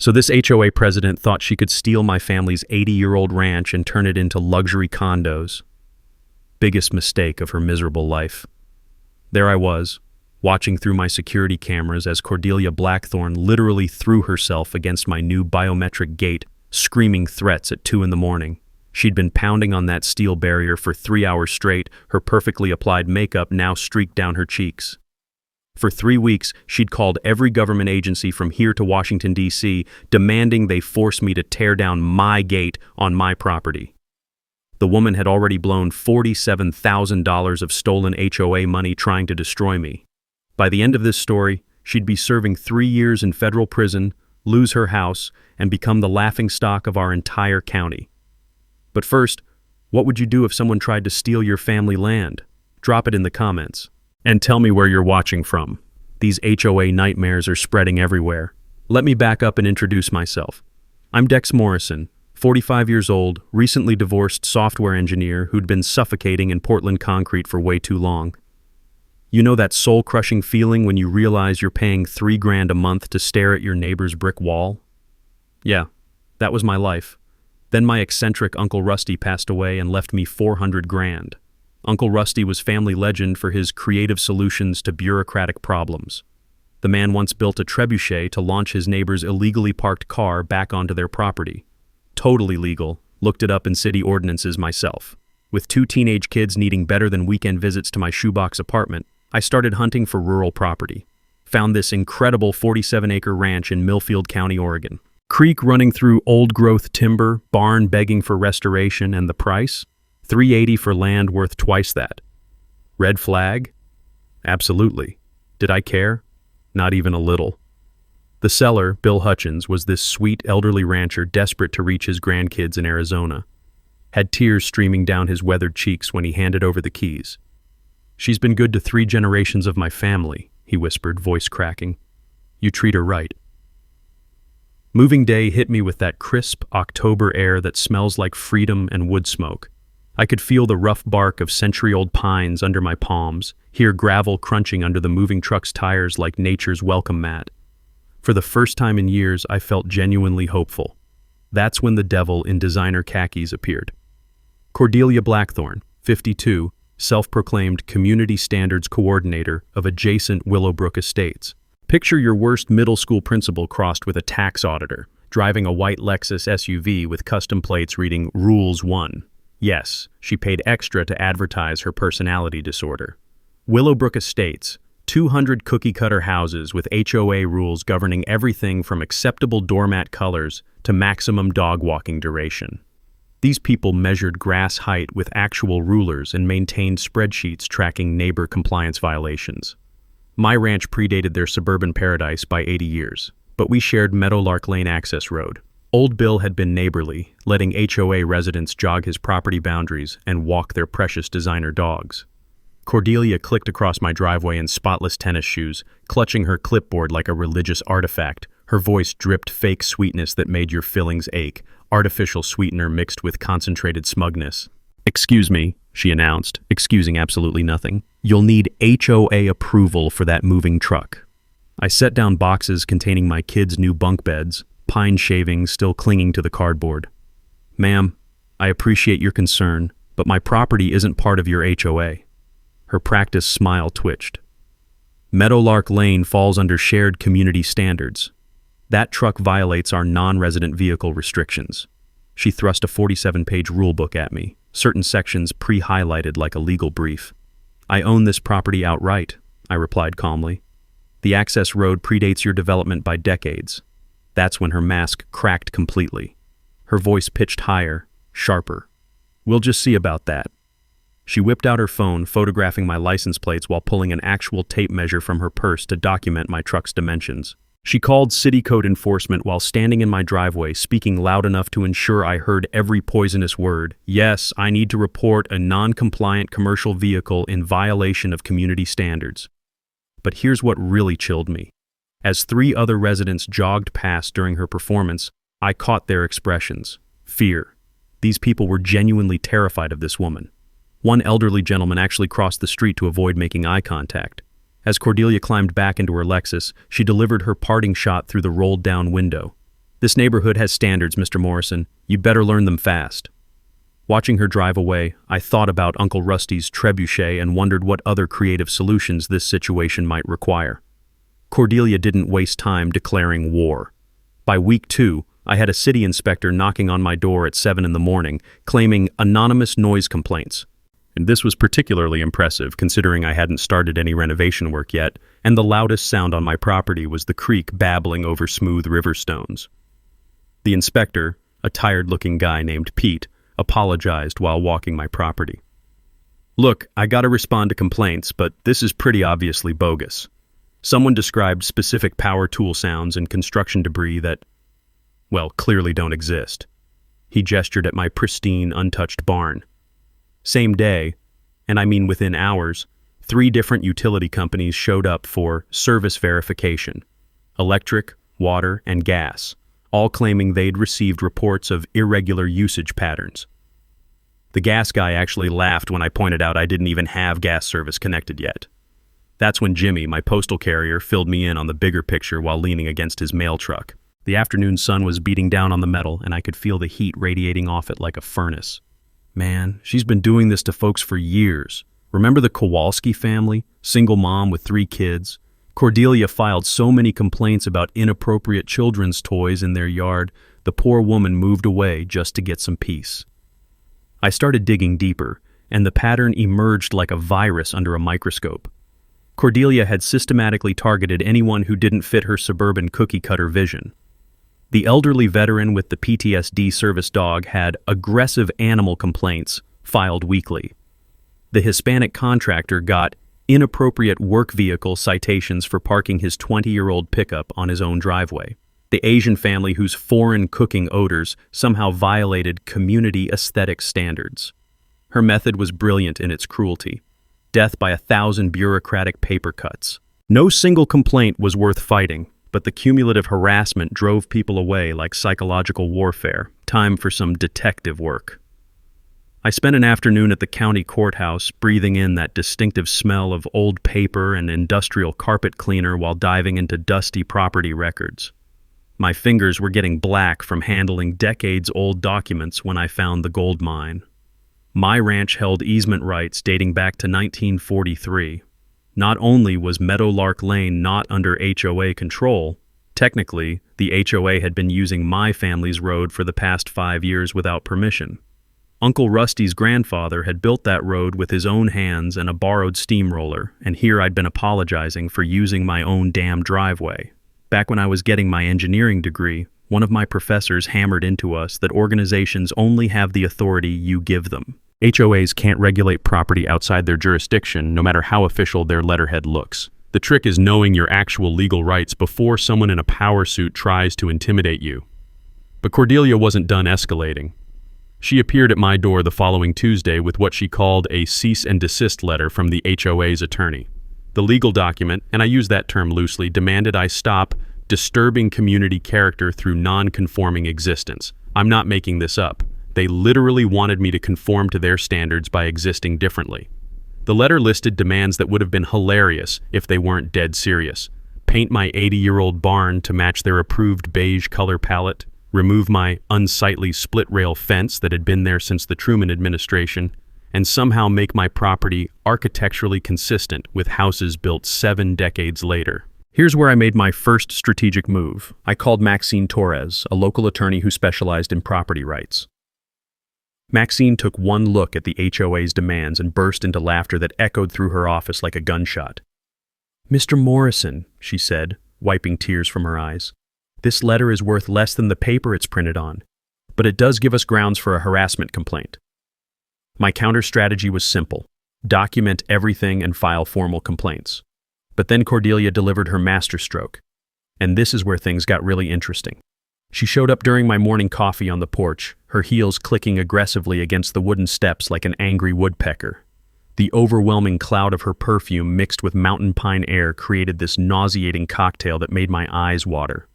So this HOA president thought she could steal my family's 80-year-old ranch and turn it into luxury condos. Biggest mistake of her miserable life. There I was, watching through my security cameras as Cordelia Blackthorne literally threw herself against my new biometric gate, screaming threats at 2 in the morning. She'd been pounding on that steel barrier for 3 hours straight, her perfectly applied makeup now streaked down her cheeks. For 3 weeks, she'd called every government agency from here to Washington, D.C., demanding they force me to tear down my gate on my property. The woman had already blown $47,000 of stolen HOA money trying to destroy me. By the end of this story, she'd be serving 3 years in federal prison, lose her house, and become the laughingstock of our entire county. But first, what would you do if someone tried to steal your family land? Drop it in the comments. And tell me where you're watching from. These HOA nightmares are spreading everywhere. Let me back up and introduce myself. I'm Dex Morrison, 45 years old, recently divorced software engineer who'd been suffocating in Portland concrete for way too long. You know that soul-crushing feeling when you realize you're paying $3,000 a month to stare at your neighbor's brick wall? Yeah, that was my life. Then my eccentric Uncle Rusty passed away and left me $400,000. Uncle Rusty was family legend for his creative solutions to bureaucratic problems. The man once built a trebuchet to launch his neighbor's illegally parked car back onto their property. Totally legal, looked it up in city ordinances myself. With 2 teenage kids needing better than weekend visits to my shoebox apartment, I started hunting for rural property. Found this incredible 47-acre ranch in Millfield County, Oregon. Creek running through old-growth timber, barn begging for restoration, and the price? $380 for land worth twice that. Red flag? Absolutely. Did I care? Not even a little. The seller, Bill Hutchins, was this sweet elderly rancher desperate to reach his grandkids in Arizona. Had tears streaming down his weathered cheeks when he handed over the keys. "She's been good to 3 generations of my family," he whispered, voice cracking. "You treat her right." Moving day hit me with that crisp October air that smells like freedom and wood smoke. I could feel the rough bark of century-old pines under my palms, hear gravel crunching under the moving truck's tires like nature's welcome mat. For the first time in years, I felt genuinely hopeful. That's when the devil in designer khakis appeared. Cordelia Blackthorne, 52, self-proclaimed Community Standards Coordinator of adjacent Willowbrook Estates. Picture your worst middle school principal crossed with a tax auditor, driving a white Lexus SUV with custom plates reading Rules 1. Yes, she paid extra to advertise her personality disorder. Willowbrook Estates, 200 cookie-cutter houses with HOA rules governing everything from acceptable doormat colors to maximum dog walking duration. These people measured grass height with actual rulers and maintained spreadsheets tracking neighbor compliance violations. My ranch predated their suburban paradise by 80 years, but we shared Meadowlark Lane access road. Old Bill had been neighborly, letting HOA residents jog his property boundaries and walk their precious designer dogs. Cordelia clicked across my driveway in spotless tennis shoes, clutching her clipboard like a religious artifact. Her voice dripped fake sweetness that made your fillings ache, artificial sweetener mixed with concentrated smugness. "Excuse me," she announced, excusing absolutely nothing. "You'll need HOA approval for that moving truck." I set down boxes containing my kids' new bunk beds, pine shavings still clinging to the cardboard. "Ma'am, I appreciate your concern, but my property isn't part of your HOA. Her practiced smile twitched. "Meadowlark Lane falls under shared community standards. That truck violates our non-resident vehicle restrictions." She thrust a 47-page rulebook at me, certain sections pre-highlighted like a legal brief. "I own this property outright," I replied calmly. "The access road predates your development by decades." That's when her mask cracked completely. Her voice pitched higher, sharper. "We'll just see about that." She whipped out her phone, photographing my license plates while pulling an actual tape measure from her purse to document my truck's dimensions. She called city code enforcement while standing in my driveway, speaking loud enough to ensure I heard every poisonous word. "Yes, I need to report a non-compliant commercial vehicle in violation of community standards." But here's what really chilled me. As 3 other residents jogged past during her performance, I caught their expressions. Fear. These people were genuinely terrified of this woman. One elderly gentleman actually crossed the street to avoid making eye contact. As Cordelia climbed back into her Lexus, she delivered her parting shot through the rolled-down window. "This neighborhood has standards, Mr. Morrison. You'd better learn them fast." Watching her drive away, I thought about Uncle Rusty's trebuchet and wondered what other creative solutions this situation might require. Cordelia didn't waste time declaring war. By week 2, I had a city inspector knocking on my door at 7 in the morning, claiming anonymous noise complaints. And this was particularly impressive considering I hadn't started any renovation work yet, and the loudest sound on my property was the creek babbling over smooth river stones. The inspector, a tired-looking guy named Pete, apologized while walking my property. "Look, I gotta respond to complaints, but this is pretty obviously bogus. Someone described specific power tool sounds and construction debris that, well, clearly don't exist." He gestured at my pristine, untouched barn. Same day, and I mean within hours, 3 different utility companies showed up for service verification: electric, water, and gas, all claiming they'd received reports of irregular usage patterns. The gas guy actually laughed when I pointed out I didn't even have gas service connected yet. That's when Jimmy, my postal carrier, filled me in on the bigger picture while leaning against his mail truck. The afternoon sun was beating down on the metal, and I could feel the heat radiating off it like a furnace. "Man, she's been doing this to folks for years. Remember the Kowalski family? Single mom with 3 kids? Cordelia filed so many complaints about inappropriate children's toys in their yard, the poor woman moved away just to get some peace." I started digging deeper, and the pattern emerged like a virus under a microscope. Cordelia had systematically targeted anyone who didn't fit her suburban cookie-cutter vision. The elderly veteran with the PTSD service dog had aggressive animal complaints filed weekly. The Hispanic contractor got inappropriate work vehicle citations for parking his 20-year-old pickup on his own driveway. The Asian family whose foreign cooking odors somehow violated community aesthetic standards. Her method was brilliant in its cruelty: death by 1,000 bureaucratic paper cuts. No single complaint was worth fighting, but the cumulative harassment drove people away like psychological warfare. Time for some detective work. I spent an afternoon at the county courthouse, breathing in that distinctive smell of old paper and industrial carpet cleaner while diving into dusty property records. My fingers were getting black from handling decades-old documents when I found the gold mine. My ranch held easement rights dating back to 1943. Not only was Meadowlark Lane not under HOA control, technically, the HOA had been using my family's road for the past 5 years without permission. Uncle Rusty's grandfather had built that road with his own hands and a borrowed steamroller, and here I'd been apologizing for using my own damn driveway. Back when I was getting my engineering degree, one of my professors hammered into us that organizations only have the authority you give them. HOAs can't regulate property outside their jurisdiction, no matter how official their letterhead looks. The trick is knowing your actual legal rights before someone in a power suit tries to intimidate you. But Cordelia wasn't done escalating. She appeared at my door the following Tuesday with what she called a cease and desist letter from the HOA's attorney. The legal document, and I use that term loosely, demanded I stop disturbing community character through non-conforming existence. I'm not making this up. They literally wanted me to conform to their standards by existing differently. The letter listed demands that would have been hilarious if they weren't dead serious. Paint my 80-year-old barn to match their approved beige color palette, remove my unsightly split-rail fence that had been there since the Truman administration, and somehow make my property architecturally consistent with houses built 7 decades later. Here's where I made my first strategic move. I called Maxine Torres, a local attorney who specialized in property rights. Maxine took one look at the HOA's demands and burst into laughter that echoed through her office like a gunshot. "Mr. Morrison," she said, wiping tears from her eyes, "this letter is worth less than the paper it's printed on, but it does give us grounds for a harassment complaint." My counter strategy was simple: document everything and file formal complaints. But then Cordelia delivered her masterstroke, and this is where things got really interesting. She showed up during my morning coffee on the porch, her heels clicking aggressively against the wooden steps like an angry woodpecker. The overwhelming cloud of her perfume mixed with mountain pine air created this nauseating cocktail that made my eyes water.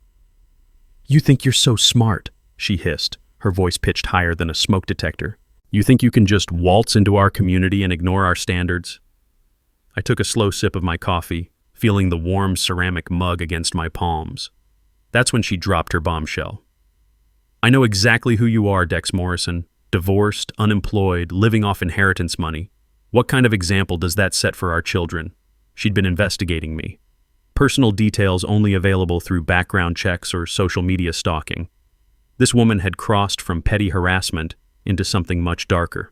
"You think you're so smart," she hissed, her voice pitched higher than a smoke detector. "You think you can just waltz into our community and ignore our standards?" I took a slow sip of my coffee, feeling the warm ceramic mug against my palms. That's when she dropped her bombshell. I know exactly who you are, Dex Morrison. Divorced, unemployed, living off inheritance money. What kind of example does that set for our children? She'd been investigating me. Personal details only available through background checks or social media stalking. This woman had crossed from petty harassment into something much darker.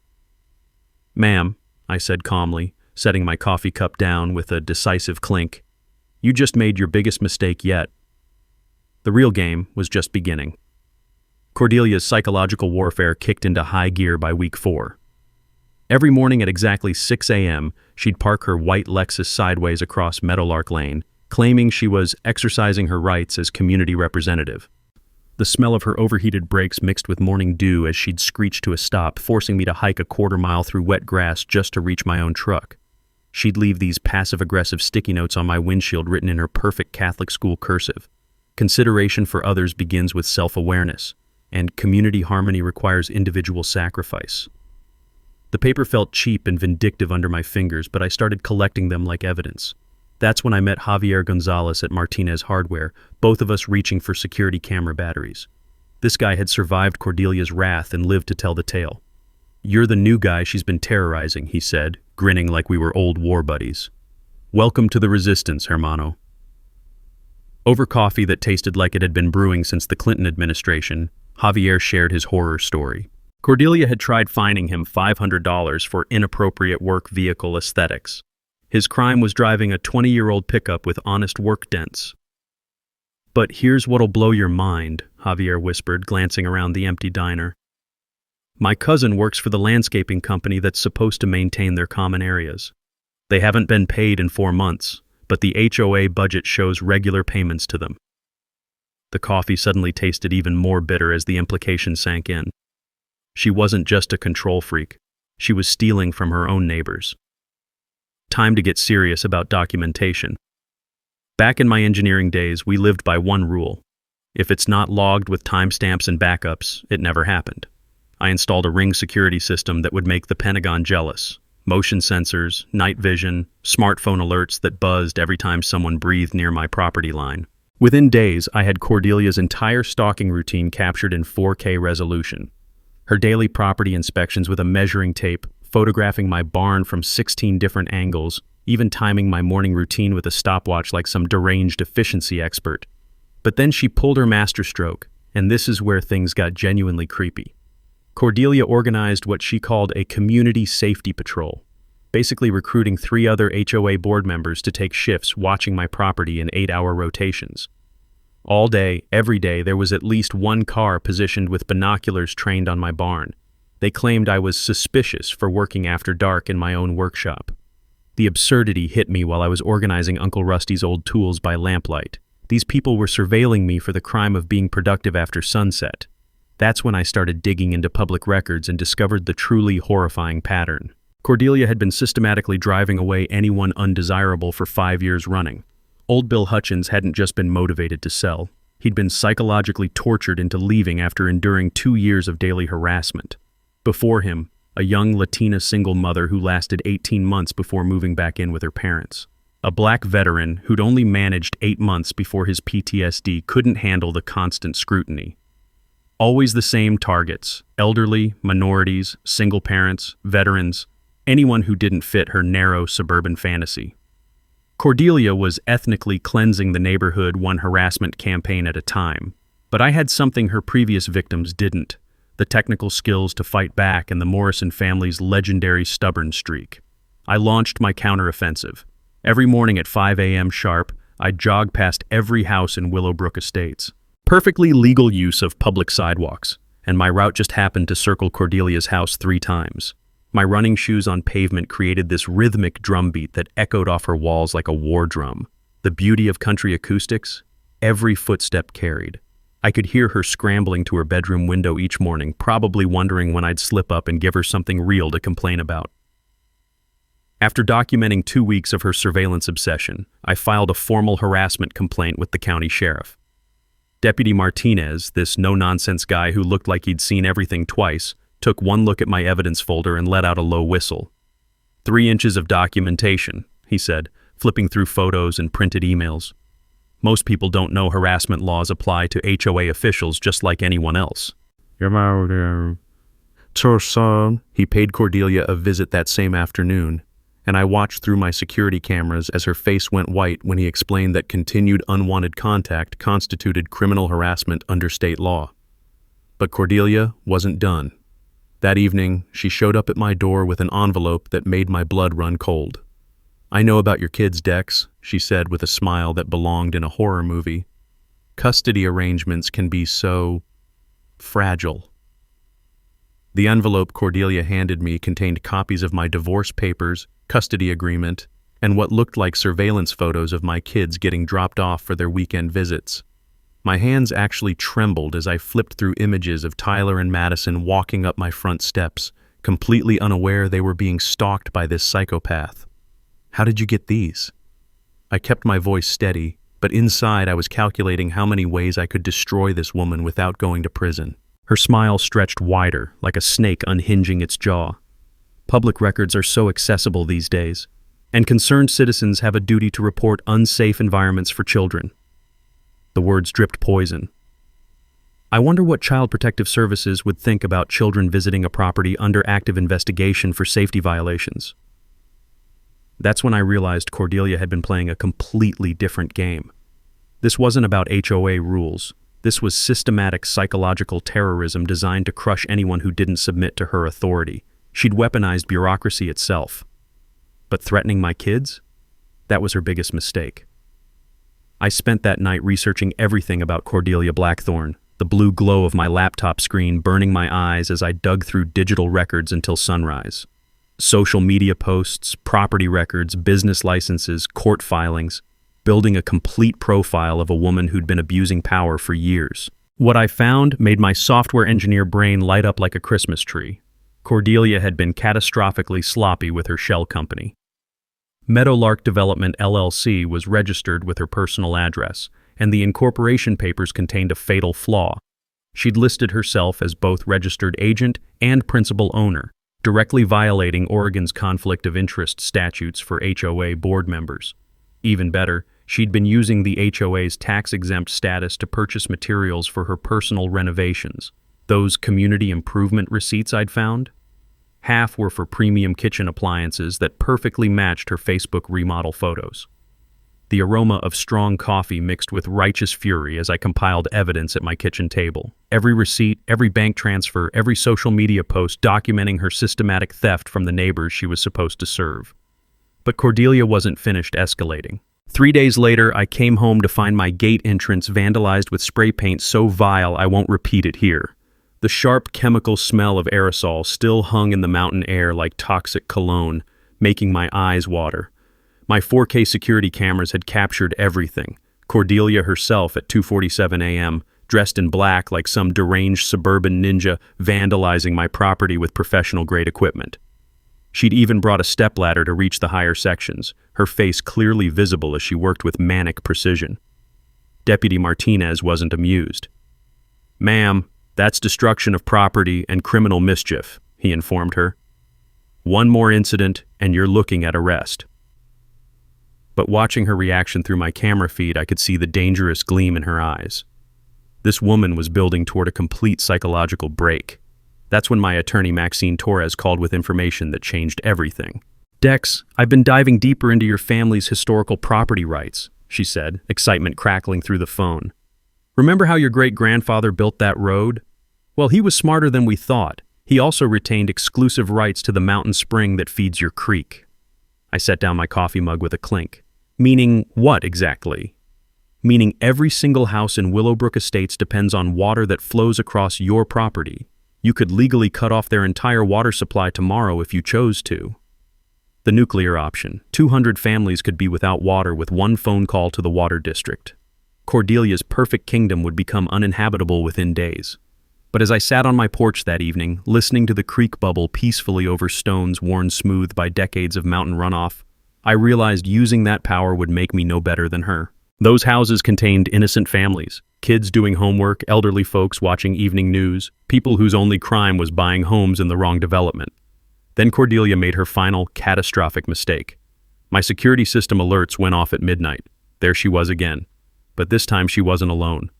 "Ma'am," I said calmly, setting my coffee cup down with a decisive clink, "you just made your biggest mistake yet." The real game was just beginning. Cordelia's psychological warfare kicked into high gear by week 4. Every morning at exactly 6 a.m., she'd park her white Lexus sideways across Meadowlark Lane, claiming she was exercising her rights as community representative. The smell of her overheated brakes mixed with morning dew as she'd screech to a stop, forcing me to hike a quarter-mile through wet grass just to reach my own truck. She'd leave these passive-aggressive sticky notes on my windshield written in her perfect Catholic school cursive. Consideration for others begins with self-awareness, and community harmony requires individual sacrifice. The paper felt cheap and vindictive under my fingers, but I started collecting them like evidence. That's when I met Javier Gonzalez at Martinez Hardware, both of us reaching for security camera batteries. This guy had survived Cordelia's wrath and lived to tell the tale. "You're the new guy she's been terrorizing," he said, grinning like we were old war buddies. "Welcome to the resistance, hermano." Over coffee that tasted like it had been brewing since the Clinton administration, Javier shared his horror story. Cordelia had tried fining him $500 for inappropriate work vehicle aesthetics. His crime was driving a 20-year-old pickup with honest work dents. "But here's what'll blow your mind," Javier whispered, glancing around the empty diner. "My cousin works for the landscaping company that's supposed to maintain their common areas. They haven't been paid in 4 months, but the HOA budget shows regular payments to them." The coffee suddenly tasted even more bitter as the implication sank in. She wasn't just a control freak. She was stealing from her own neighbors. Time to get serious about documentation. Back in my engineering days, we lived by one rule. If it's not logged with timestamps and backups, it never happened. I installed a Ring security system that would make the Pentagon jealous. Motion sensors, night vision, smartphone alerts that buzzed every time someone breathed near my property line. Within days, I had Cordelia's entire stalking routine captured in 4K resolution. Her daily property inspections with a measuring tape, photographing my barn from 16 different angles, even timing my morning routine with a stopwatch like some deranged efficiency expert. But then she pulled her masterstroke, and this is where things got genuinely creepy. Cordelia organized what she called a community safety patrol, basically recruiting 3 other HOA board members to take shifts watching my property in 8-hour rotations. All day, every day, there was at least one car positioned with binoculars trained on my barn. They claimed I was suspicious for working after dark in my own workshop. The absurdity hit me while I was organizing Uncle Rusty's old tools by lamplight. These people were surveilling me for the crime of being productive after sunset. That's when I started digging into public records and discovered the truly horrifying pattern. Cordelia had been systematically driving away anyone undesirable for 5 years running. Old Bill Hutchins hadn't just been motivated to sell. He'd been psychologically tortured into leaving after enduring 2 years of daily harassment. Before him, a young Latina single mother who lasted 18 months before moving back in with her parents. A black veteran who'd only managed 8 months before his PTSD couldn't handle the constant scrutiny. Always the same targets: elderly, minorities, single parents, veterans, anyone who didn't fit her narrow suburban fantasy. Cordelia was ethnically cleansing the neighborhood one harassment campaign at a time, but I had something her previous victims didn't: the technical skills to fight back and the Morrison family's legendary stubborn streak. I launched my counteroffensive. Every morning at 5 a.m. sharp, I'd jog past every house in Willowbrook Estates. Perfectly legal use of public sidewalks, and my route just happened to circle Cordelia's house 3 times. My running shoes on pavement created this rhythmic drumbeat that echoed off her walls like a war drum. The beauty of country acoustics? Every footstep carried. I could hear her scrambling to her bedroom window each morning, probably wondering when I'd slip up and give her something real to complain about. After documenting 2 weeks of her surveillance obsession, I filed a formal harassment complaint with the county sheriff. Deputy Martinez, this no-nonsense guy who looked like he'd seen everything twice, took one look at my evidence folder and let out a low whistle. 3 inches of documentation, he said, flipping through photos and printed emails. Most people don't know harassment laws apply to HOA officials just like anyone else. He paid Cordelia a visit that same afternoon, and I watched through my security cameras as her face went white when he explained that continued unwanted contact constituted criminal harassment under state law. But Cordelia wasn't done. That evening, she showed up at my door with an envelope that made my blood run cold. "I know about your kids, Dex," she said with a smile that belonged in a horror movie. "Custody arrangements can be so fragile." The envelope Cordelia handed me contained copies of my divorce papers, custody agreement, and what looked like surveillance photos of my kids getting dropped off for their weekend visits. My hands actually trembled as I flipped through images of Tyler and Madison walking up my front steps, completely unaware they were being stalked by this psychopath. "How did you get these?" I kept my voice steady, but inside I was calculating how many ways I could destroy this woman without going to prison. Her smile stretched wider, like a snake unhinging its jaw. Public records are so accessible these days, and concerned citizens have a duty to report unsafe environments for children. The words dripped poison. I wonder what Child Protective Services would think about children visiting a property under active investigation for safety violations. That's when I realized Cordelia had been playing a completely different game. This wasn't about HOA rules. This was systematic psychological terrorism designed to crush anyone who didn't submit to her authority. She'd weaponized bureaucracy itself. But threatening my kids? That was her biggest mistake. I spent that night researching everything about Cordelia Blackthorne, the blue glow of my laptop screen burning my eyes as I dug through digital records until sunrise. Social media posts, property records, business licenses, court filings, building a complete profile of a woman who'd been abusing power for years. What I found made my software engineer brain light up like a Christmas tree. Cordelia had been catastrophically sloppy with her shell company. Meadowlark Development LLC was registered with her personal address, and the incorporation papers contained a fatal flaw. She'd listed herself as both registered agent and principal owner, directly violating Oregon's conflict of interest statutes for HOA board members. Even better, she'd been using the HOA's tax-exempt status to purchase materials for her personal renovations. Those community improvement receipts I'd found? Half were for premium kitchen appliances that perfectly matched her Facebook remodel photos. The aroma of strong coffee mixed with righteous fury as I compiled evidence at my kitchen table. Every receipt, every bank transfer, every social media post documenting her systematic theft from the neighbors she was supposed to serve. But Cordelia wasn't finished escalating. 3 days later, I came home to find my gate entrance vandalized with spray paint so vile I won't repeat it here. The sharp chemical smell of aerosol still hung in the mountain air like toxic cologne, making my eyes water. My 4K security cameras had captured everything. Cordelia herself at 2:47 a.m., dressed in black like some deranged suburban ninja, vandalizing my property with professional-grade equipment. She'd even brought a stepladder to reach the higher sections, her face clearly visible as she worked with manic precision. Deputy Martinez wasn't amused. "Ma'am, that's destruction of property and criminal mischief," he informed her. "One more incident and you're looking at arrest." But watching her reaction through my camera feed, I could see the dangerous gleam in her eyes. This woman was building toward a complete psychological break. That's when my attorney Maxine Torres called with information that changed everything. "Dex, I've been diving deeper into your family's historical property rights," she said, excitement crackling through the phone. "Remember how your great-grandfather built that road? Well, he was smarter than we thought. He also retained exclusive rights to the mountain spring that feeds your creek." I set down my coffee mug with a clink. "Meaning what exactly?" "Meaning every single house in Willowbrook Estates depends on water that flows across your property. You could legally cut off their entire water supply tomorrow if you chose to." The nuclear option. 200 families could be without water with one phone call to the water district. Cordelia's perfect kingdom would become uninhabitable within days. But as I sat on my porch that evening, listening to the creek bubble peacefully over stones worn smooth by decades of mountain runoff, I realized using that power would make me no better than her. Those houses contained innocent families, kids doing homework, elderly folks watching evening news, people whose only crime was buying homes in the wrong development. Then Cordelia made her final, catastrophic mistake. My security system alerts went off at midnight. There she was again. But this time she wasn't alone.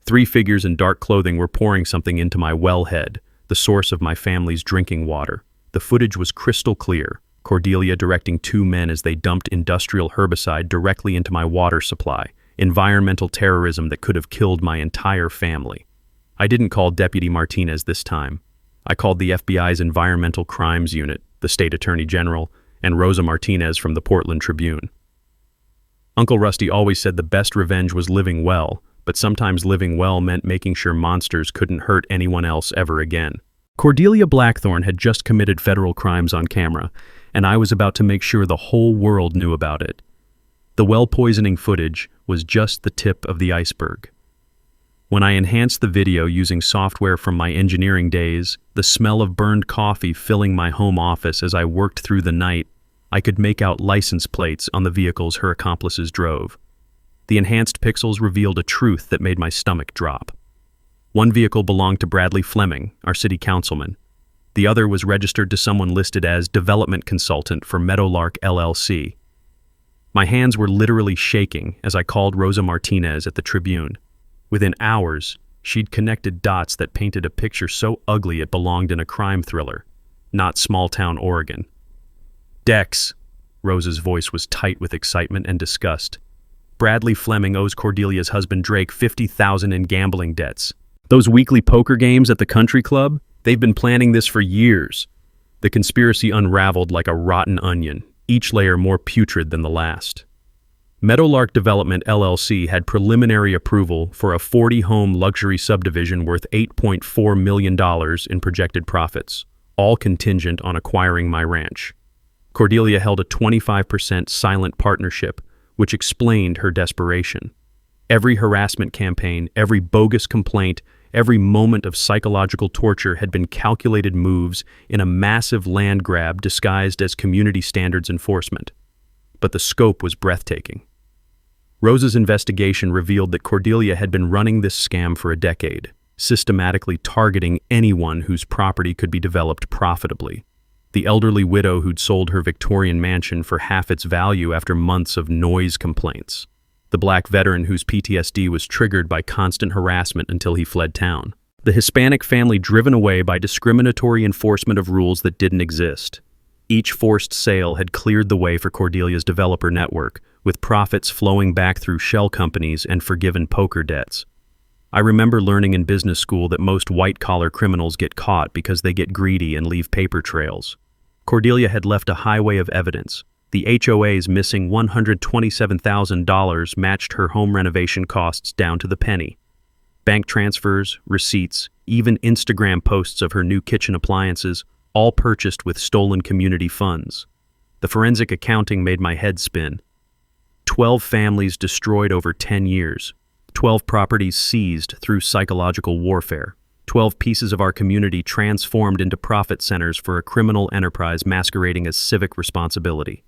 Three figures in dark clothing were pouring something into my wellhead, the source of my family's drinking water. The footage was crystal clear, Cordelia directing two men as they dumped industrial herbicide directly into my water supply, environmental terrorism that could have killed my entire family. I didn't call Deputy Martinez this time. I called the FBI's Environmental Crimes Unit, the State Attorney General, and Rosa Martinez from the Portland Tribune. Uncle Rusty always said the best revenge was living well, but sometimes living well meant making sure monsters couldn't hurt anyone else ever again. Cordelia Blackthorne had just committed federal crimes on camera, and I was about to make sure the whole world knew about it. The well-poisoning footage was just the tip of the iceberg. When I enhanced the video using software from my engineering days, the smell of burned coffee filling my home office as I worked through the night, I could make out license plates on the vehicles her accomplices drove. The enhanced pixels revealed a truth that made my stomach drop. One vehicle belonged to Bradley Fleming, our city councilman. The other was registered to someone listed as development consultant for Meadowlark LLC. My hands were literally shaking as I called Rosa Martinez at the Tribune. Within hours, she'd connected dots that painted a picture so ugly it belonged in a crime thriller, not small-town Oregon. Dex, Rosa's voice was tight with excitement and disgust. Bradley Fleming owes Cordelia's husband Drake $50,000 in gambling debts. Those weekly poker games at the country club? They've been planning this for years. The conspiracy unraveled like a rotten onion, each layer more putrid than the last. Meadowlark Development LLC had preliminary approval for a 40-home luxury subdivision worth $8.4 million in projected profits, all contingent on acquiring my ranch. Cordelia held a 25% silent partnership, which explained her desperation. Every harassment campaign, every bogus complaint, every moment of psychological torture had been calculated moves in a massive land grab disguised as community standards enforcement. But the scope was breathtaking. Rosa's investigation revealed that Cordelia had been running this scam for a decade, systematically targeting anyone whose property could be developed profitably. The elderly widow who'd sold her Victorian mansion for half its value after months of noise complaints. The black veteran whose PTSD was triggered by constant harassment until he fled town. The Hispanic family driven away by discriminatory enforcement of rules that didn't exist. Each forced sale had cleared the way for Cordelia's developer network, with profits flowing back through shell companies and forgiven poker debts. I remember learning in business school that most white-collar criminals get caught because they get greedy and leave paper trails. Cordelia had left a highway of evidence. The HOA's missing $127,000 matched her home renovation costs down to the penny. Bank transfers, receipts, even Instagram posts of her new kitchen appliances, all purchased with stolen community funds. The forensic accounting made my head spin. 12 families destroyed over 10 years. 12 properties seized through psychological warfare. 12 pieces of our community transformed into profit centers for a criminal enterprise masquerading as civic responsibility.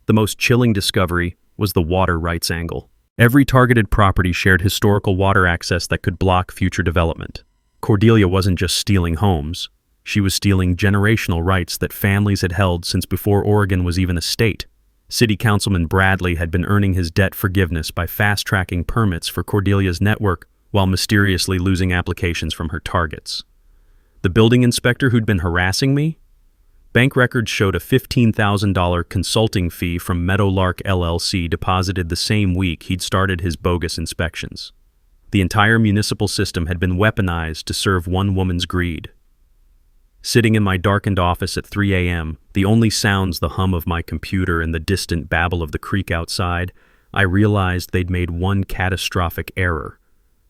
The most chilling discovery was the water rights angle. Every targeted property shared historical water access that could block future development. Cordelia wasn't just stealing homes. She was stealing generational rights that families had held since before Oregon was even a state. City Councilman Bradley had been earning his debt forgiveness by fast-tracking permits for Cordelia's network while mysteriously losing applications from her targets. The building inspector who'd been harassing me? Bank records showed a $15,000 consulting fee from Meadowlark LLC deposited the same week he'd started his bogus inspections. The entire municipal system had been weaponized to serve one woman's greed. Sitting in my darkened office at 3 a.m., the only sounds the hum of my computer and the distant babble of the creek outside, I realized they'd made one catastrophic error.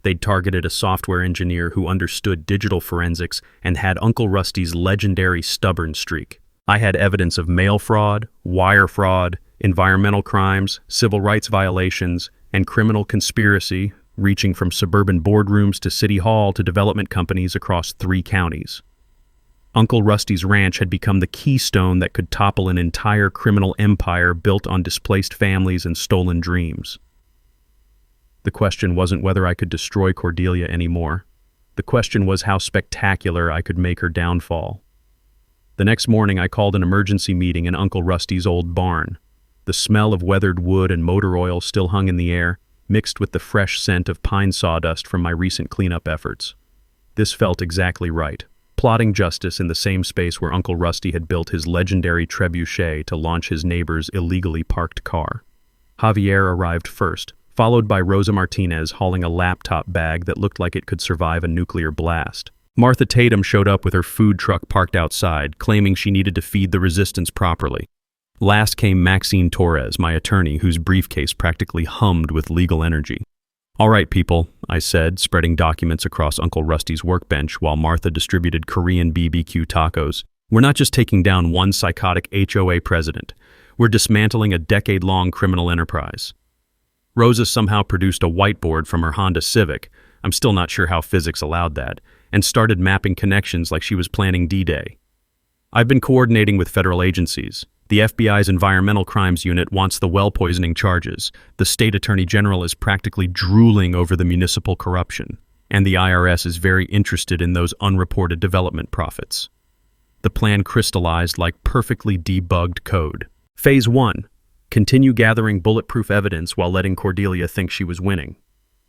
They'd targeted a software engineer who understood digital forensics and had Uncle Rusty's legendary stubborn streak. I had evidence of mail fraud, wire fraud, environmental crimes, civil rights violations, and criminal conspiracy reaching from suburban boardrooms to city hall to development companies across 3 counties. Uncle Rusty's ranch had become the keystone that could topple an entire criminal empire built on displaced families and stolen dreams. The question wasn't whether I could destroy Cordelia anymore. The question was how spectacular I could make her downfall. The next morning I called an emergency meeting in Uncle Rusty's old barn. The smell of weathered wood and motor oil still hung in the air, mixed with the fresh scent of pine sawdust from my recent cleanup efforts. This felt exactly right, plotting justice in the same space where Uncle Rusty had built his legendary trebuchet to launch his neighbor's illegally parked car. Javier arrived first, followed by Rosa Martinez hauling a laptop bag that looked like it could survive a nuclear blast. Martha Tatum showed up with her food truck parked outside, claiming she needed to feed the resistance properly. Last came Maxine Torres, my attorney, whose briefcase practically hummed with legal energy. "All right, people," I said, spreading documents across Uncle Rusty's workbench while Martha distributed Korean BBQ tacos. "We're not just taking down one psychotic HOA president. We're dismantling a decade-long criminal enterprise." Rosa somehow produced a whiteboard from her Honda Civic, I'm still not sure how physics allowed that, and started mapping connections like she was planning D-Day. "I've been coordinating with federal agencies. The FBI's Environmental Crimes Unit wants the well poisoning charges. The state attorney general is practically drooling over the municipal corruption. And the IRS is very interested in those unreported development profits." The plan crystallized like perfectly debugged code. Phase 1. Continue gathering bulletproof evidence while letting Cordelia think she was winning.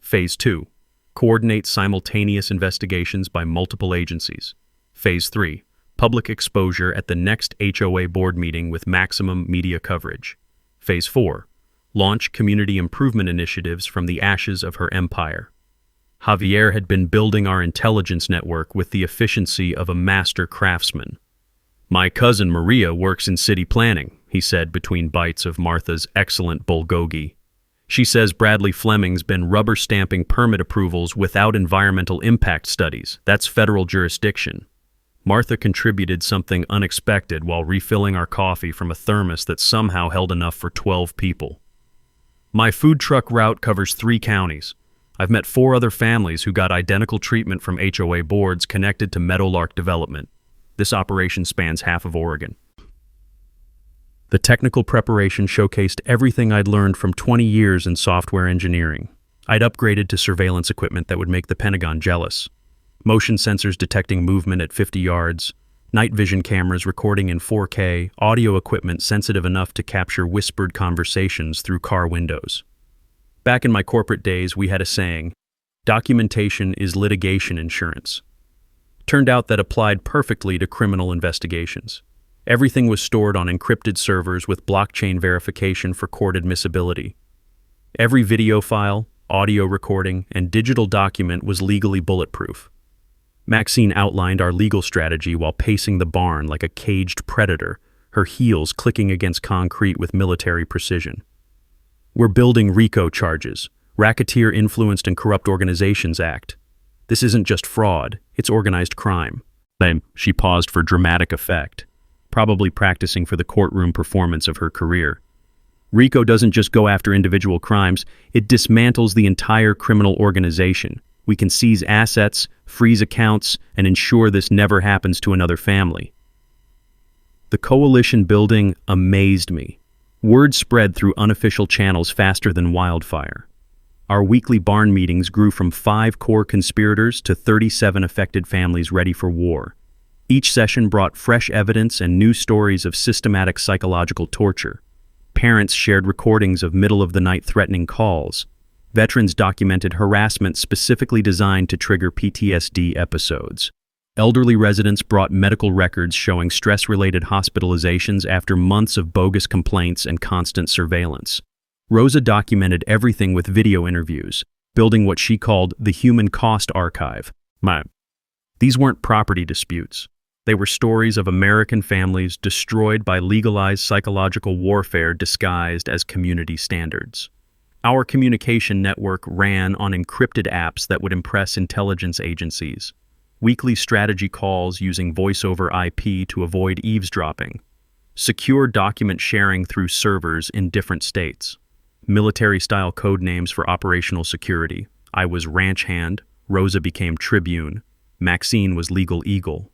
Phase 2. Coordinate simultaneous investigations by multiple agencies. Phase 3. Public exposure at the next HOA board meeting with maximum media coverage. Phase 4. Launch community improvement initiatives from the ashes of her empire. Javier had been building our intelligence network with the efficiency of a master craftsman. "My cousin Maria works in city planning," he said between bites of Martha's excellent bulgogi. "She says Bradley Fleming's been rubber stamping permit approvals without environmental impact studies. That's federal jurisdiction." Martha contributed something unexpected while refilling our coffee from a thermos that somehow held enough for 12 people. "My food truck route covers 3 counties. I've met 4 other families who got identical treatment from HOA boards connected to Meadowlark Development. This operation spans half of Oregon." The technical preparation showcased everything I'd learned from 20 years in software engineering. I'd upgraded to surveillance equipment that would make the Pentagon jealous. Motion sensors detecting movement at 50 yards, night vision cameras recording in 4K, audio equipment sensitive enough to capture whispered conversations through car windows. Back in my corporate days, we had a saying, "Documentation is litigation insurance." Turned out that applied perfectly to criminal investigations. Everything was stored on encrypted servers with blockchain verification for court admissibility. Every video file, audio recording, and digital document was legally bulletproof. Maxine outlined our legal strategy while pacing the barn like a caged predator, her heels clicking against concrete with military precision. "We're building RICO charges, Racketeer Influenced and Corrupt Organizations Act. This isn't just fraud, it's organized crime." Then she paused for dramatic effect, probably practicing for the courtroom performance of her career. "RICO doesn't just go after individual crimes, it dismantles the entire criminal organization. We can seize assets, freeze accounts, and ensure this never happens to another family." The coalition building amazed me. Word spread through unofficial channels faster than wildfire. Our weekly barn meetings grew from 5 core conspirators to 37 affected families ready for war. Each session brought fresh evidence and new stories of systematic psychological torture. Parents shared recordings of middle-of-the-night threatening calls. Veterans documented harassment specifically designed to trigger PTSD episodes. Elderly residents brought medical records showing stress-related hospitalizations after months of bogus complaints and constant surveillance. Rosa documented everything with video interviews, building what she called the human cost archive. These weren't property disputes. They were stories of American families destroyed by legalized psychological warfare disguised as community standards. Our communication network ran on encrypted apps that would impress intelligence agencies. Weekly strategy calls using voice-over IP to avoid eavesdropping. Secure document sharing through servers in different states. Military-style code names for operational security. I was Ranch Hand, Rosa became Tribune, Maxine was Legal Eagle.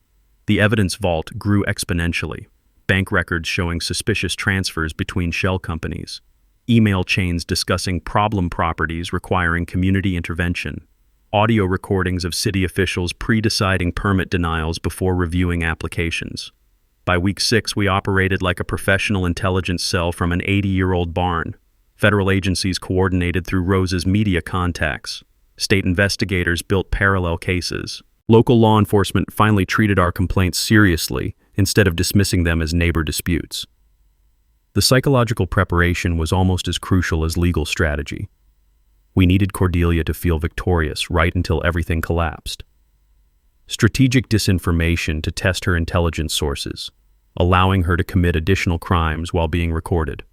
The evidence vault grew exponentially. Bank records showing suspicious transfers between shell companies. Email chains discussing problem properties requiring community intervention. Audio recordings of city officials pre-deciding permit denials before reviewing applications. By week 6, we operated like a professional intelligence cell from an 80-year-old barn. Federal agencies coordinated through Rose's media contacts. State investigators built parallel cases. Local law enforcement finally treated our complaints seriously instead of dismissing them as neighbor disputes. The psychological preparation was almost as crucial as legal strategy. We needed Cordelia to feel victorious right until everything collapsed. Strategic disinformation to test her intelligence sources, allowing her to commit additional crimes while being recorded,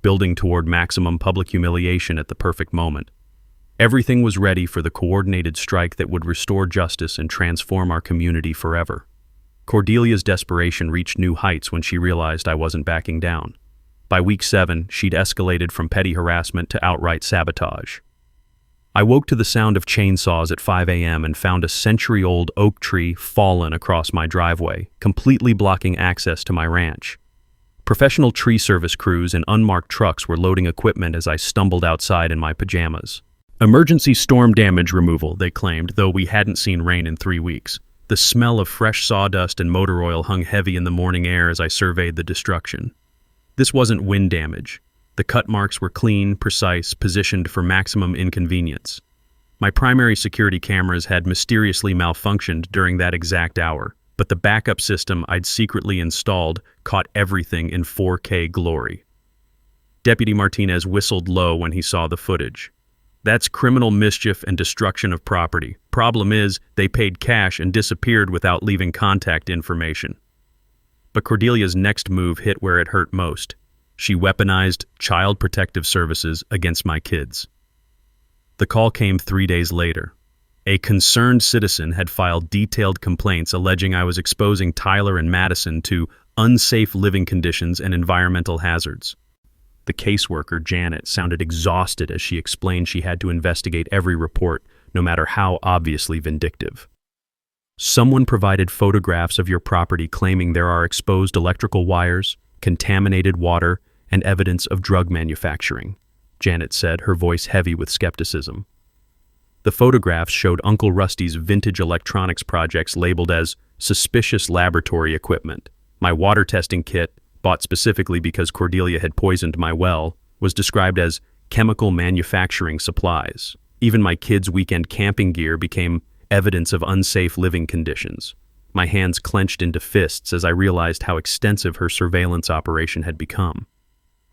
building toward maximum public humiliation at the perfect moment. Everything was ready for the coordinated strike that would restore justice and transform our community forever. Cordelia's desperation reached new heights when she realized I wasn't backing down. By week 7, she'd escalated from petty harassment to outright sabotage. I woke to the sound of chainsaws at 5 a.m. and found a century-old oak tree fallen across my driveway, completely blocking access to my ranch. Professional tree service crews and unmarked trucks were loading equipment as I stumbled outside in my pajamas. Emergency storm damage removal, they claimed, though we hadn't seen rain in 3 weeks. The smell of fresh sawdust and motor oil hung heavy in the morning air as I surveyed the destruction. This wasn't wind damage. The cut marks were clean, precise, positioned for maximum inconvenience. My primary security cameras had mysteriously malfunctioned during that exact hour, but the backup system I'd secretly installed caught everything in 4K glory. Deputy Martinez whistled low when he saw the footage. That's criminal mischief and destruction of property. Problem is, they paid cash and disappeared without leaving contact information. But Cordelia's next move hit where it hurt most. She weaponized Child Protective Services against my kids. The call came 3 days later. A concerned citizen had filed detailed complaints alleging I was exposing Tyler and Madison to unsafe living conditions and environmental hazards. The caseworker, Janet, sounded exhausted as she explained she had to investigate every report, no matter how obviously vindictive. Someone provided photographs of your property claiming there are exposed electrical wires, contaminated water, and evidence of drug manufacturing, Janet said, her voice heavy with skepticism. The photographs showed Uncle Rusty's vintage electronics projects labeled as suspicious laboratory equipment. My water testing kit, bought specifically because Cordelia had poisoned my well, was described as chemical manufacturing supplies. Even my kids' weekend camping gear became evidence of unsafe living conditions. My hands clenched into fists as I realized how extensive her surveillance operation had become.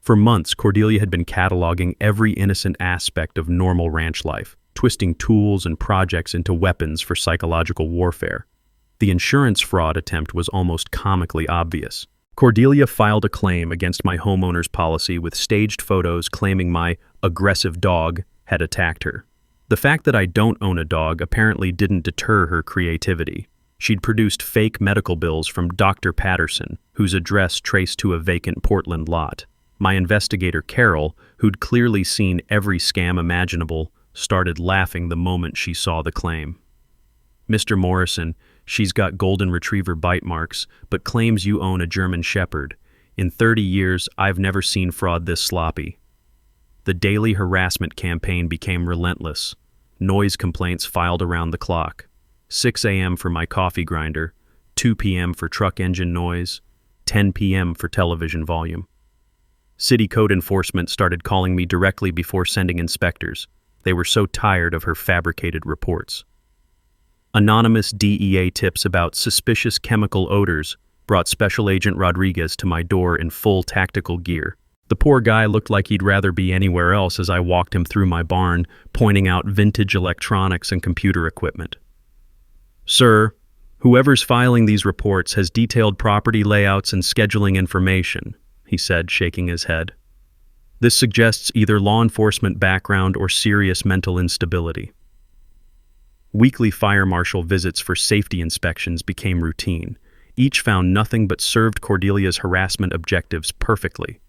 For months, Cordelia had been cataloging every innocent aspect of normal ranch life, twisting tools and projects into weapons for psychological warfare. The insurance fraud attempt was almost comically obvious. Cordelia filed a claim against my homeowner's policy with staged photos claiming my aggressive dog had attacked her. The fact that I don't own a dog apparently didn't deter her creativity. She'd produced fake medical bills from Dr. Patterson, whose address traced to a vacant Portland lot. My investigator, Carol, who'd clearly seen every scam imaginable, started laughing the moment she saw the claim. Mr. Morrison, she's got golden retriever bite marks, but claims you own a German Shepherd. In 30 years, I've never seen fraud this sloppy. The daily harassment campaign became relentless. Noise complaints filed around the clock. 6 a.m. for my coffee grinder, 2 p.m. for truck engine noise, 10 p.m. for television volume. City code enforcement started calling me directly before sending inspectors. They were so tired of her fabricated reports. Anonymous DEA tips about suspicious chemical odors brought Special Agent Rodriguez to my door in full tactical gear. The poor guy looked like he'd rather be anywhere else as I walked him through my barn, pointing out vintage electronics and computer equipment. Sir, whoever's filing these reports has detailed property layouts and scheduling information, he said, shaking his head. This suggests either law enforcement background or serious mental instability. Weekly fire marshal visits for safety inspections became routine. Each found nothing but served Cordelia's harassment objectives perfectly.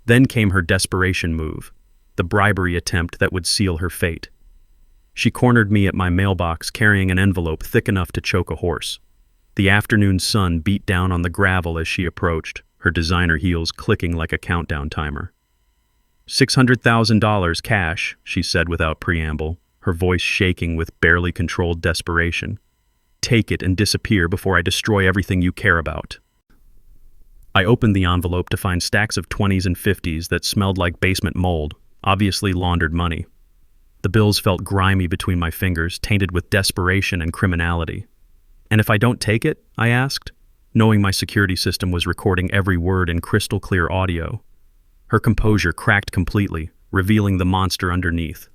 Then came her desperation move, the bribery attempt that would seal her fate. She cornered me at my mailbox carrying an envelope thick enough to choke a horse. The afternoon sun beat down on the gravel as she approached, her designer heels clicking like a countdown timer. $600,000 cash, she said without preamble, her voice shaking with barely controlled desperation. Take it and disappear before I destroy everything you care about. I opened the envelope to find stacks of 20s and 50s that smelled like basement mold, obviously laundered money. The bills felt grimy between my fingers, tainted with desperation and criminality. "And if I don't take it?" I asked, knowing my security system was recording every word in crystal clear audio. Her composure cracked completely, revealing the monster underneath.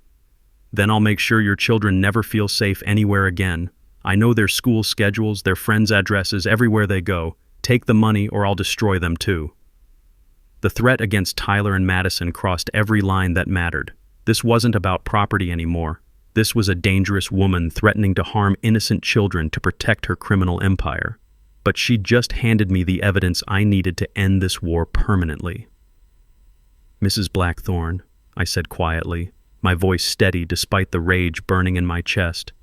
"Then I'll make sure your children never feel safe anywhere again. I know their school schedules, their friends' addresses, everywhere they go. Take the money or I'll destroy them too." The threat against Tyler and Madison crossed every line that mattered. This wasn't about property anymore. This was a dangerous woman threatening to harm innocent children to protect her criminal empire. But she'd just handed me the evidence I needed to end this war permanently. "Mrs. Blackthorne," I said quietly, my voice steady despite the rage burning in my chest.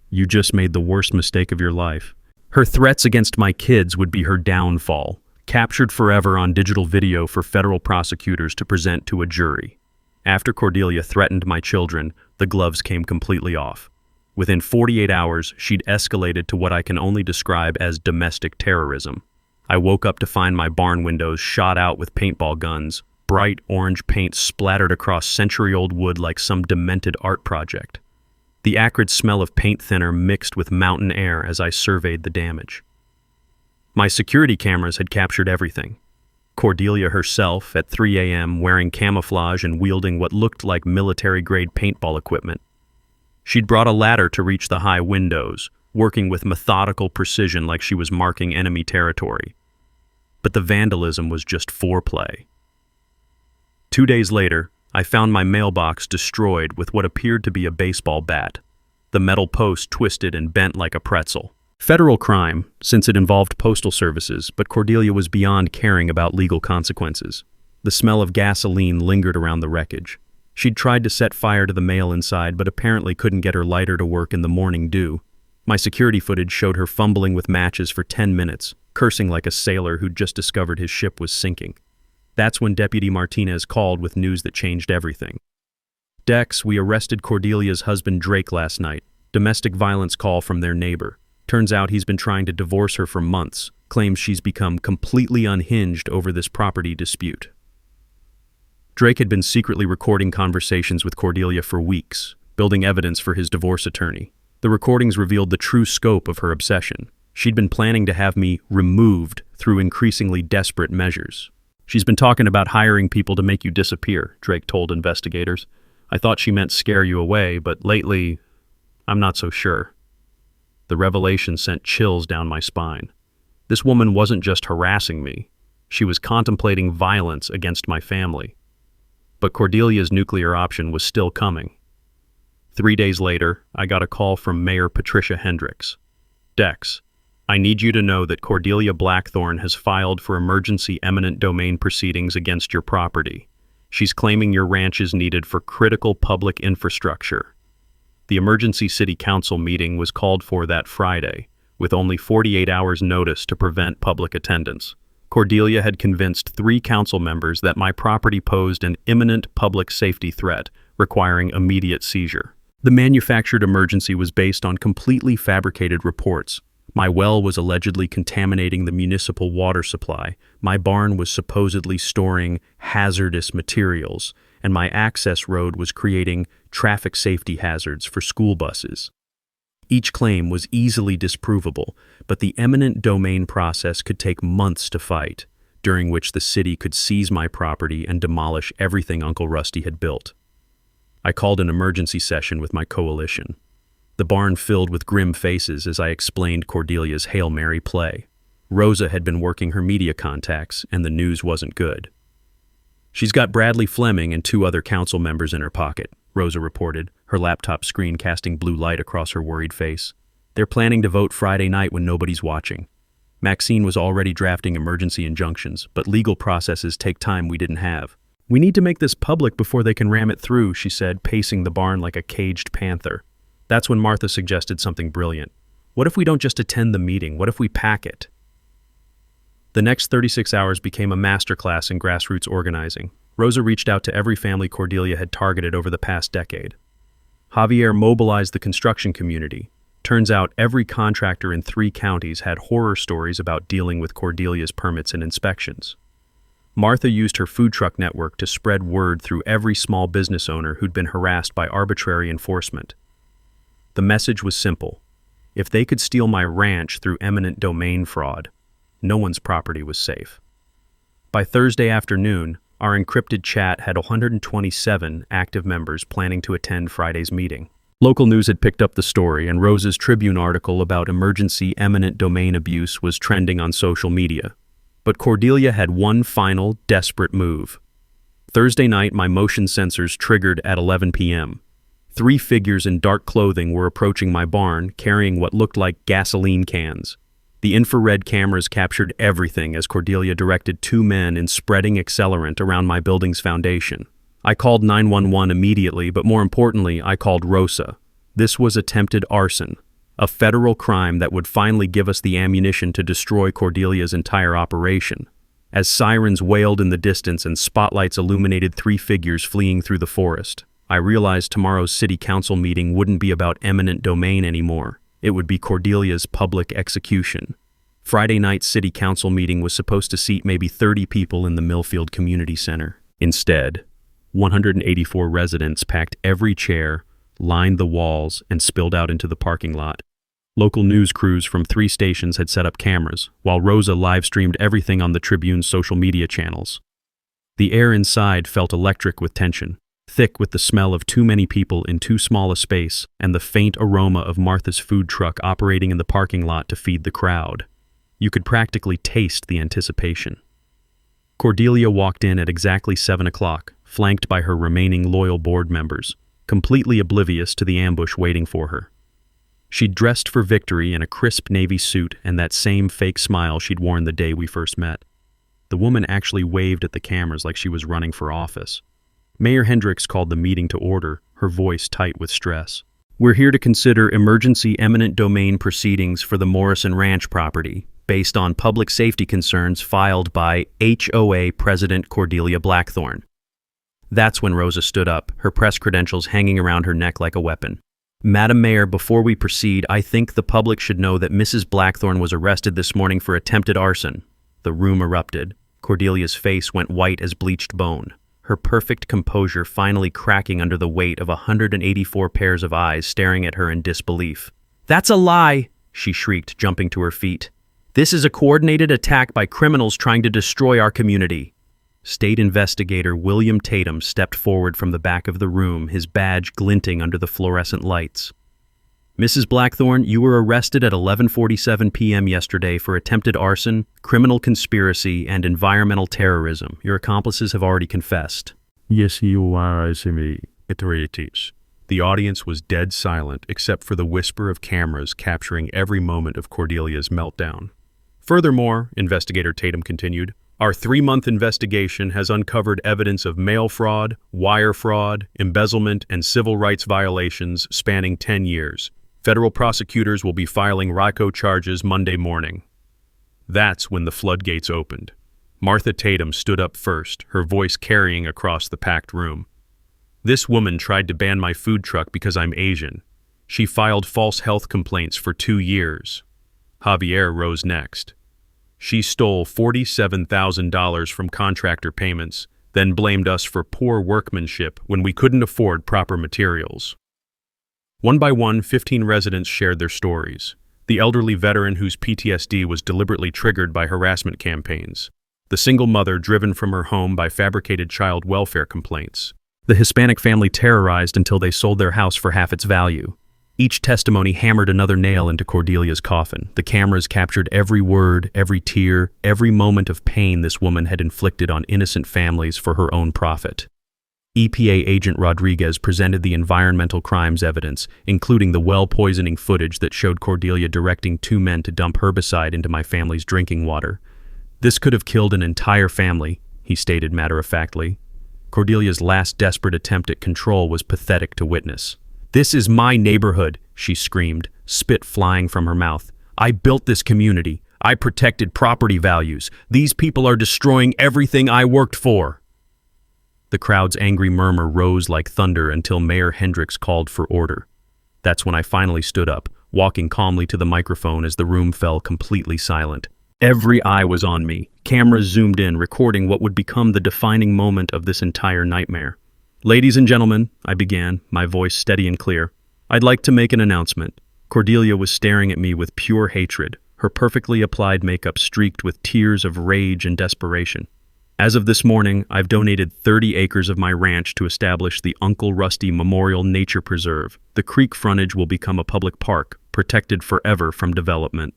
"You just made the worst mistake of your life." Her threats against my kids would be her downfall, captured forever on digital video for federal prosecutors to present to a jury. After Cordelia threatened my children, the gloves came completely off. Within 48 hours, she'd escalated to what I can only describe as domestic terrorism. I woke up to find my barn windows shot out with paintball guns, bright orange paint splattered across century-old wood like some demented art project. The acrid smell of paint thinner mixed with mountain air as I surveyed the damage. My security cameras had captured everything. Cordelia herself, at 3 a.m., wearing camouflage and wielding what looked like military-grade paintball equipment. She'd brought a ladder to reach the high windows, working with methodical precision like she was marking enemy territory. But the vandalism was just foreplay. 2 days later, I found my mailbox destroyed with what appeared to be a baseball bat, the metal post twisted and bent like a pretzel. Federal crime, since it involved postal services, but Cordelia was beyond caring about legal consequences. The smell of gasoline lingered around the wreckage. She'd tried to set fire to the mail inside, but apparently couldn't get her lighter to work in the morning dew. My security footage showed her fumbling with matches for 10 minutes, cursing like a sailor who'd just discovered his ship was sinking. That's when Deputy Martinez called with news that changed everything. "Dex, we arrested Cordelia's husband Drake last night. Domestic violence call from their neighbor. Turns out he's been trying to divorce her for months, claims she's become completely unhinged over this property dispute." Drake had been secretly recording conversations with Cordelia for weeks, building evidence for his divorce attorney. The recordings revealed the true scope of her obsession. She'd been planning to have me removed through increasingly desperate measures. "She's been talking about hiring people to make you disappear," Drake told investigators. "I thought she meant scare you away, but lately, I'm not so sure." The revelation sent chills down my spine. This woman wasn't just harassing me. She was contemplating violence against my family. But Cordelia's nuclear option was still coming. 3 days later, I got a call from Mayor Patricia Hendricks. "Dex, I need you to know that Cordelia Blackthorne has filed for emergency eminent domain proceedings against your property. She's claiming your ranch is needed for critical public infrastructure." The emergency city council meeting was called for that Friday, with only 48 hours notice to prevent public attendance. Cordelia had convinced 3 council members that my property posed an imminent public safety threat, requiring immediate seizure. The manufactured emergency was based on completely fabricated reports. My well was allegedly contaminating the municipal water supply, my barn was supposedly storing hazardous materials, and my access road was creating traffic safety hazards for school buses. Each claim was easily disprovable, but the eminent domain process could take months to fight, during which the city could seize my property and demolish everything Uncle Rusty had built. I called an emergency session with my coalition. The barn filled with grim faces as I explained Cordelia's Hail Mary play. Rosa had been working her media contacts, and the news wasn't good. "She's got Bradley Fleming and 2 other council members in her pocket," Rosa reported, her laptop screen casting blue light across her worried face. "They're planning to vote Friday night when nobody's watching." Maxine was already drafting emergency injunctions, but legal processes take time we didn't have. "We need to make this public before they can ram it through," she said, pacing the barn like a caged panther. That's when Martha suggested something brilliant. "What if we don't just attend the meeting? What if we pack it?" The next 36 hours became a masterclass in grassroots organizing. Rosa reached out to every family Cordelia had targeted over the past decade. Javier mobilized the construction community. Turns out every contractor in 3 counties had horror stories about dealing with Cordelia's permits and inspections. Martha used her food truck network to spread word through every small business owner who'd been harassed by arbitrary enforcement. The message was simple. If they could steal my ranch through eminent domain fraud, no one's property was safe. By Thursday afternoon, our encrypted chat had 127 active members planning to attend Friday's meeting. Local news had picked up the story, and Rose's Tribune article about emergency eminent domain abuse was trending on social media. But Cordelia had one final, desperate move. Thursday night, my motion sensors triggered at 11 p.m. 3 figures in dark clothing were approaching my barn, carrying what looked like gasoline cans. The infrared cameras captured everything as Cordelia directed 2 men in spreading accelerant around my building's foundation. I called 911 immediately, but more importantly, I called Rosa. This was attempted arson, a federal crime that would finally give us the ammunition to destroy Cordelia's entire operation. As sirens wailed in the distance and spotlights illuminated 3 figures fleeing through the forest, I realized tomorrow's city council meeting wouldn't be about eminent domain anymore. It would be Cordelia's public execution. Friday night's city council meeting was supposed to seat maybe 30 people in the Millfield Community Center. Instead, 184 residents packed every chair, lined the walls, and spilled out into the parking lot. Local news crews from 3 stations had set up cameras, while Rosa live-streamed everything on the Tribune's social media channels. The air inside felt electric with tension, thick with the smell of too many people in too small a space and the faint aroma of Martha's food truck operating in the parking lot to feed the crowd. You could practically taste the anticipation. Cordelia walked in at exactly 7 o'clock, flanked by her remaining loyal board members, completely oblivious to the ambush waiting for her. She'd dressed for victory in a crisp navy suit and that same fake smile she'd worn the day we first met. The woman actually waved at the cameras like she was running for office. Mayor Hendricks called the meeting to order, her voice tight with stress. We're here to consider emergency eminent domain proceedings for the Morrison Ranch property, based on public safety concerns filed by HOA President Cordelia Blackthorne. That's when Rosa stood up, her press credentials hanging around her neck like a weapon. Madam Mayor, before we proceed, I think the public should know that Mrs. Blackthorne was arrested this morning for attempted arson. The room erupted. Cordelia's face went white as bleached bone, her perfect composure finally cracking under the weight of 184 pairs of eyes staring at her in disbelief. That's a lie, she shrieked, jumping to her feet. This is a coordinated attack by criminals trying to destroy our community. State investigator William Tatum stepped forward from the back of the room, his badge glinting under the fluorescent lights. Mrs. Blackthorne, you were arrested at 11:47 p.m. yesterday for attempted arson, criminal conspiracy, and environmental terrorism. Your accomplices have already confessed. Yes, you are authorities. The audience was dead silent except for the whisper of cameras capturing every moment of Cordelia's meltdown. Furthermore, investigator Tatum continued, our 3-month investigation has uncovered evidence of mail fraud, wire fraud, embezzlement, and civil rights violations spanning 10 years. Federal prosecutors will be filing RICO charges Monday morning. That's when the floodgates opened. Martha Tatum stood up first, her voice carrying across the packed room. This woman tried to ban my food truck because I'm Asian. She filed false health complaints for 2 years. Javier rose next. She stole $47,000 from contractor payments, then blamed us for poor workmanship when we couldn't afford proper materials. One by one, 15 residents shared their stories. The elderly veteran whose PTSD was deliberately triggered by harassment campaigns. The single mother driven from her home by fabricated child welfare complaints. The Hispanic family terrorized until they sold their house for half its value. Each testimony hammered another nail into Cordelia's coffin. The cameras captured every word, every tear, every moment of pain this woman had inflicted on innocent families for her own profit. EPA agent Rodriguez presented the environmental crimes evidence, including the well-poisoning footage that showed Cordelia directing 2 men to dump herbicide into my family's drinking water. This could have killed an entire family, he stated matter-of-factly. Cordelia's last desperate attempt at control was pathetic to witness. This is my neighborhood, she screamed, spit flying from her mouth. I built this community. I protected property values. These people are destroying everything I worked for. The crowd's angry murmur rose like thunder until Mayor Hendricks called for order. That's when I finally stood up, walking calmly to the microphone as the room fell completely silent. Every eye was on me. Cameras zoomed in, recording what would become the defining moment of this entire nightmare. "Ladies and gentlemen," I began, my voice steady and clear, "I'd like to make an announcement." Cordelia was staring at me with pure hatred, her perfectly applied makeup streaked with tears of rage and desperation. "As of this morning, I've donated 30 acres of my ranch to establish the Uncle Rusty Memorial Nature Preserve. The creek frontage will become a public park, protected forever from development."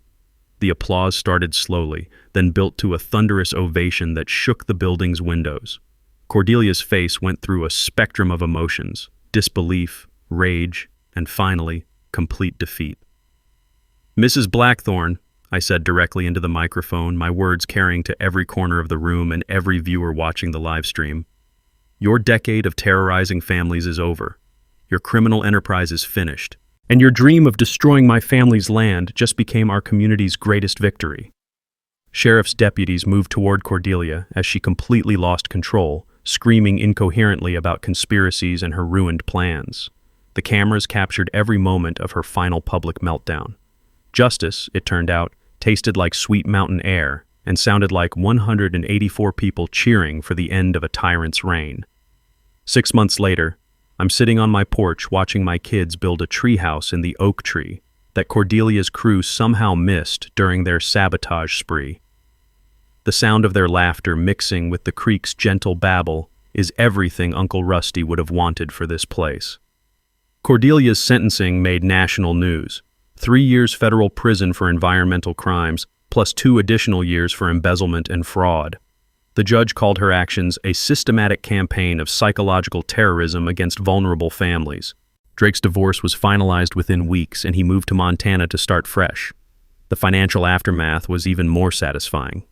The applause started slowly, then built to a thunderous ovation that shook the building's windows. Cordelia's face went through a spectrum of emotions: disbelief, rage, and finally, complete defeat. "Mrs. Blackthorne," I said directly into the microphone, my words carrying to every corner of the room and every viewer watching the live stream, "your decade of terrorizing families is over. Your criminal enterprise is finished. And your dream of destroying my family's land just became our community's greatest victory." Sheriff's deputies moved toward Cordelia as she completely lost control, screaming incoherently about conspiracies and her ruined plans. The cameras captured every moment of her final public meltdown. Justice, it turned out, tasted like sweet mountain air and sounded like 184 people cheering for the end of a tyrant's reign. 6 months later, I'm sitting on my porch watching my kids build a treehouse in the oak tree that Cordelia's crew somehow missed during their sabotage spree. The sound of their laughter mixing with the creek's gentle babble is everything Uncle Rusty would have wanted for this place. Cordelia's sentencing made national news. 3 years federal prison for environmental crimes, plus 2 additional years for embezzlement and fraud. The judge called her actions a systematic campaign of psychological terrorism against vulnerable families. Drake's divorce was finalized within weeks, and he moved to Montana to start fresh. The financial aftermath was even more satisfying.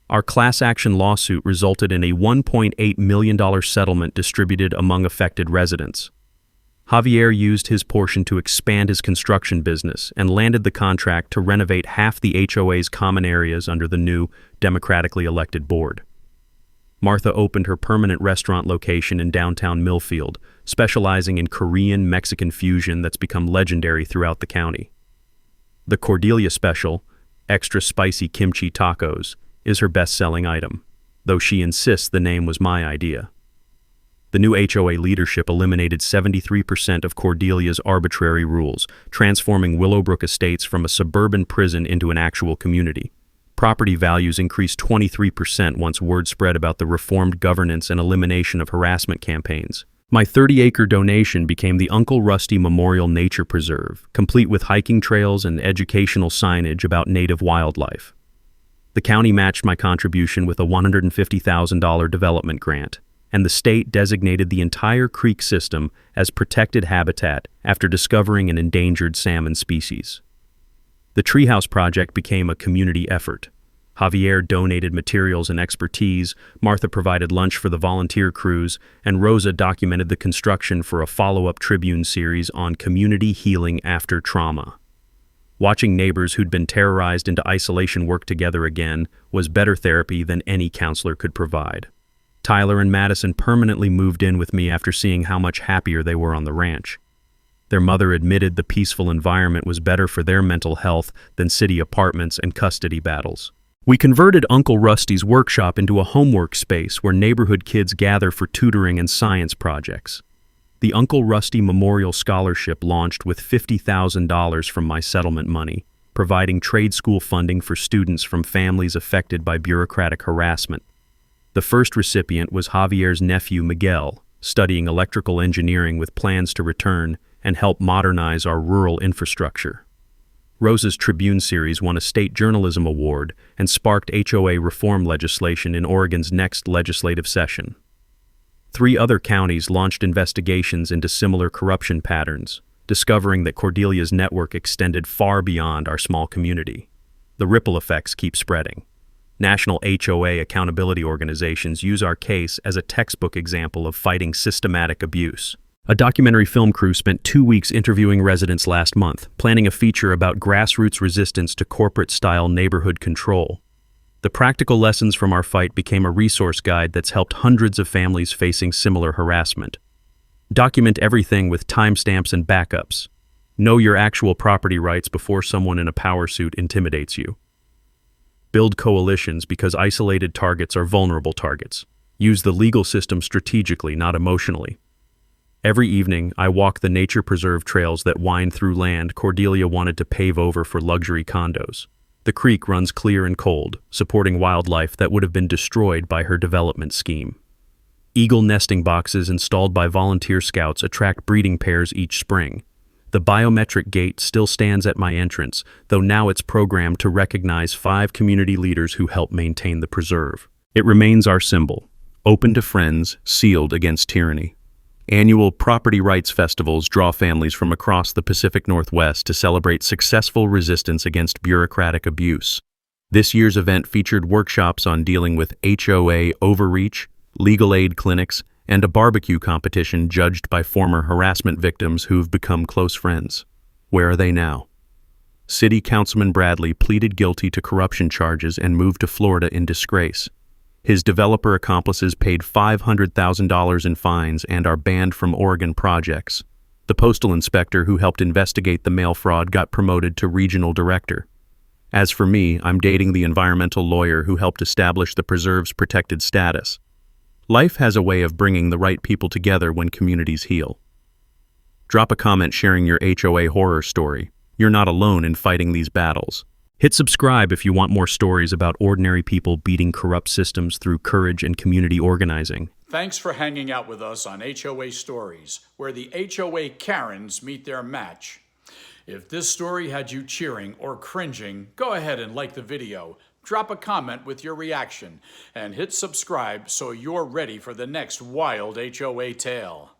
Our class action lawsuit resulted in a $1.8 million settlement distributed among affected residents. Javier used his portion to expand his construction business and landed the contract to renovate half the HOA's common areas under the new, democratically elected board. Martha opened her permanent restaurant location in downtown Millfield, specializing in Korean-Mexican fusion that's become legendary throughout the county. The Cordelia Special, extra spicy kimchi tacos, is her best-selling item, though she insists the name was my idea. The new HOA leadership eliminated 73% of Cordelia's arbitrary rules, transforming Willowbrook Estates from a suburban prison into an actual community. Property values increased 23% once word spread about the reformed governance and elimination of harassment campaigns. My 30-acre donation became the Uncle Rusty Memorial Nature Preserve, complete with hiking trails and educational signage about native wildlife. The county matched my contribution with a $150,000 development grant, and the state designated the entire creek system as protected habitat after discovering an endangered salmon species. The treehouse project became a community effort. Javier donated materials and expertise, Martha provided lunch for the volunteer crews, and Rosa documented the construction for a follow-up Tribune series on community healing after trauma. Watching neighbors who'd been terrorized into isolation work together again was better therapy than any counselor could provide. Tyler and Madison permanently moved in with me after seeing how much happier they were on the ranch. Their mother admitted the peaceful environment was better for their mental health than city apartments and custody battles. We converted Uncle Rusty's workshop into a homework space where neighborhood kids gather for tutoring and science projects. The Uncle Rusty Memorial Scholarship launched with $50,000 from my settlement money, providing trade school funding for students from families affected by bureaucratic harassment. The first recipient was Javier's nephew Miguel, studying electrical engineering with plans to return and help modernize our rural infrastructure. Rosa's Tribune series won a state journalism award and sparked HOA reform legislation in Oregon's next legislative session. 3 other counties launched investigations into similar corruption patterns, discovering that Cordelia's network extended far beyond our small community. The ripple effects keep spreading. National HOA accountability organizations use our case as a textbook example of fighting systematic abuse. A documentary film crew spent 2 weeks interviewing residents last month, planning a feature about grassroots resistance to corporate-style neighborhood control. The practical lessons from our fight became a resource guide that's helped hundreds of families facing similar harassment. Document everything with timestamps and backups. Know your actual property rights before someone in a power suit intimidates you. Build coalitions because isolated targets are vulnerable targets. Use the legal system strategically, not emotionally. Every evening, I walk the nature preserve trails that wind through land Cordelia wanted to pave over for luxury condos. The creek runs clear and cold, supporting wildlife that would have been destroyed by her development scheme. Eagle nesting boxes installed by volunteer scouts attract breeding pairs each spring. The biometric gate still stands at my entrance, though now it's programmed to recognize 5 community leaders who help maintain the preserve. It remains our symbol, open to friends, sealed against tyranny. Annual property rights festivals draw families from across the Pacific Northwest to celebrate successful resistance against bureaucratic abuse. This year's event featured workshops on dealing with HOA overreach, legal aid clinics, and a barbecue competition judged by former harassment victims who've become close friends. Where are they now? City Councilman Bradley pleaded guilty to corruption charges and moved to Florida in disgrace. His developer accomplices paid $500,000 in fines and are banned from Oregon projects. The postal inspector who helped investigate the mail fraud got promoted to regional director. As for me, I'm dating the environmental lawyer who helped establish the preserve's protected status. Life has a way of bringing the right people together when communities heal. Drop a comment sharing your HOA horror story. You're not alone in fighting these battles. Hit subscribe if you want more stories about ordinary people beating corrupt systems through courage and community organizing. Thanks for hanging out with us on HOA Stories, where the HOA Karens meet their match. If this story had you cheering or cringing, go ahead and like the video, drop a comment with your reaction, and hit subscribe so you're ready for the next wild HOA tale.